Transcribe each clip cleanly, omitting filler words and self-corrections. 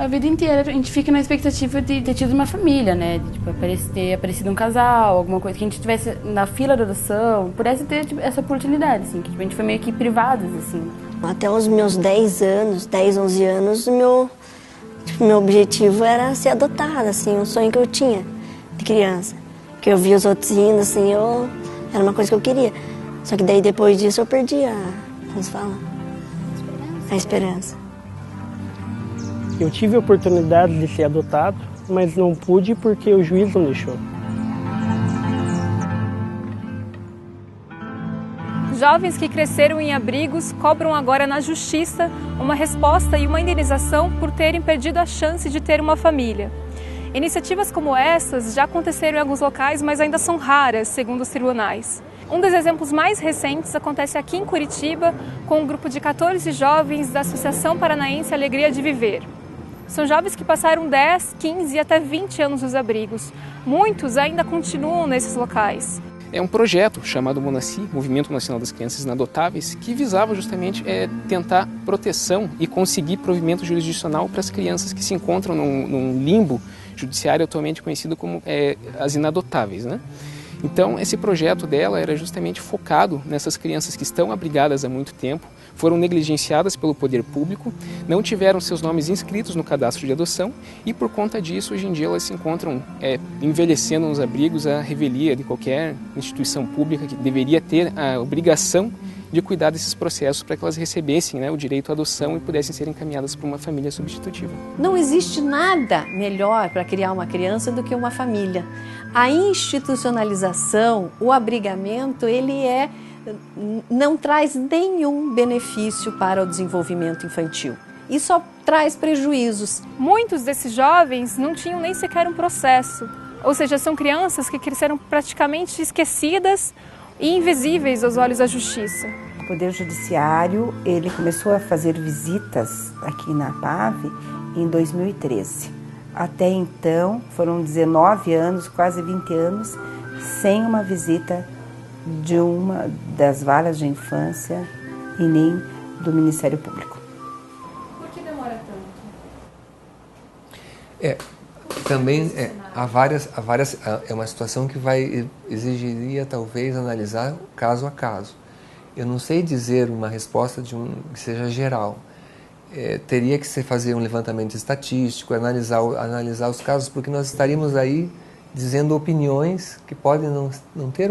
A vida inteira a gente fica na expectativa de ter tido uma família, né? De, tipo, ter aparecido um casal, alguma coisa que a gente tivesse na fila da adoção, pudesse ter tipo, essa oportunidade, assim, que tipo, a gente foi meio que privados, assim. Até os meus 10 anos, 10, 11 anos, meu objetivo era ser adotada, assim, um sonho que eu tinha de criança. Que eu via os outros indo, assim, era uma coisa que eu queria. Só que daí depois disso eu perdi como se fala? A esperança. Eu tive a oportunidade de ser adotado, mas não pude porque o juiz não deixou. Jovens que cresceram em abrigos cobram agora na justiça uma resposta e uma indenização por terem perdido a chance de ter uma família. Iniciativas como essas já aconteceram em alguns locais, mas ainda são raras, segundo os tribunais. Um dos exemplos mais recentes acontece aqui em Curitiba, com um grupo de 14 jovens da Associação Paranaense Alegria de Viver. São jovens que passaram 10, 15 e até 20 anos nos abrigos. Muitos ainda continuam nesses locais. É um projeto chamado MONACI, Movimento Nacional das Crianças Inadotáveis, que visava justamente tentar proteção e conseguir provimento jurisdicional para as crianças que se encontram num limbo judiciário atualmente conhecido como as inadotáveis, né? Então, esse projeto dela era justamente focado nessas crianças que estão abrigadas há muito tempo, foram negligenciadas pelo poder público, não tiveram seus nomes inscritos no cadastro de adoção e, por conta disso, hoje em dia elas se encontram envelhecendo nos abrigos à revelia de qualquer instituição pública que deveria ter a obrigação de cuidar desses processos para que elas recebessem, né, o direito à adoção e pudessem ser encaminhadas para uma família substitutiva. Não existe nada melhor para criar uma criança do que uma família. A institucionalização, o abrigamento, não traz nenhum benefício para o desenvolvimento infantil e só traz prejuízos. Muitos desses jovens não tinham nem sequer um processo, ou seja, são crianças que cresceram praticamente esquecidas e invisíveis aos olhos da justiça. O Poder Judiciário ele começou a fazer visitas aqui na PAV em 2013. Até então, foram 19 anos, quase 20 anos, sem uma visita de uma das varas de infância e nem do Ministério Público. Por que demora tanto? Também é uma situação que exigiria talvez analisar caso a caso. Eu não sei dizer uma resposta que seja geral. Teria que se fazer um levantamento estatístico, analisar os casos, porque nós estaríamos aí dizendo opiniões que podem não ter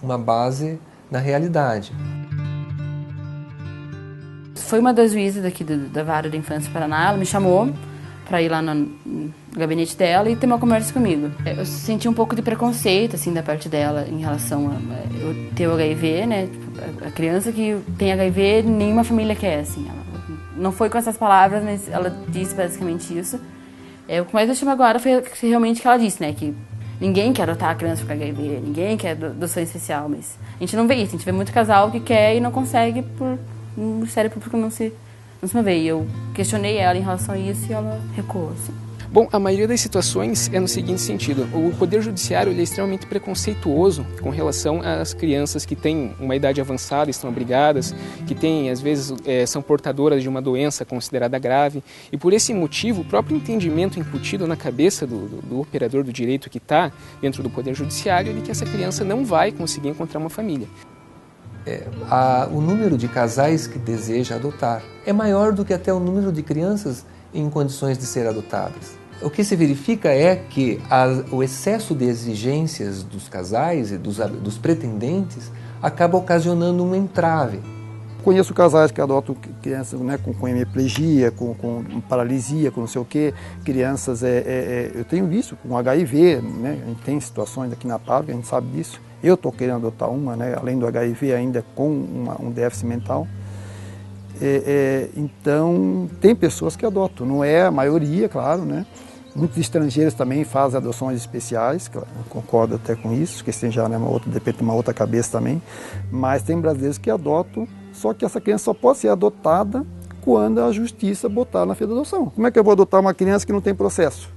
uma base na realidade. Foi uma das juízas daqui da Vara da Infância do Paraná, ela me chamou para ir lá no gabinete dela e ter uma conversa comigo. Eu senti um pouco de preconceito, assim, da parte dela em relação a eu ter o HIV, né? Tipo, a criança que tem HIV, nenhuma família quer, assim. Ela não foi com essas palavras, mas ela disse basicamente isso. O que mais eu chamo agora foi realmente o que ela disse, né? Que ninguém quer adotar a criança com HIV, ninguém quer adoção especial, mas a gente não vê isso. A gente vê muito casal que quer e não consegue por o Ministério Público não se moveu. E eu questionei ela em relação a isso e ela recuou, assim. Bom, a maioria das situações é no seguinte sentido: o Poder Judiciário ele é extremamente preconceituoso com relação às crianças que têm uma idade avançada, estão abrigadas, que têm, às vezes, são portadoras de uma doença considerada grave. E por esse motivo, o próprio entendimento incutido na cabeça do operador do direito que está dentro do Poder Judiciário é de que essa criança não vai conseguir encontrar uma família. O número de casais que deseja adotar é maior do que até o número de crianças em condições de ser adotadas. O que se verifica é que o excesso de exigências dos casais e dos pretendentes acaba ocasionando um entrave. Conheço casais que adotam crianças, né, com hemiplegia, com paralisia, com não sei o quê, crianças, eu tenho visto com HIV, né, a gente tem situações aqui na PAV, a gente sabe disso. Eu estou querendo adotar uma, né, além do HIV, ainda com um déficit mental. Então, tem pessoas que adotam, não é a maioria, claro, né? Muitos estrangeiros também fazem adoções especiais, concordo até com isso, que tem já, né, depende de uma outra cabeça também, mas tem brasileiros que adotam, só que essa criança só pode ser adotada quando a justiça botar na fila de adoção. Como é que eu vou adotar uma criança que não tem processo?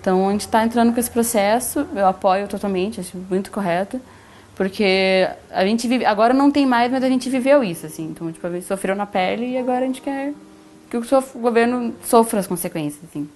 Então, a gente está entrando com esse processo, eu apoio totalmente, acho muito correto, porque a gente vive, agora não tem mais, mas a gente viveu isso, assim, então, tipo, a gente sofreu na pele e agora a gente quer que o governo sofra as consequências, assim.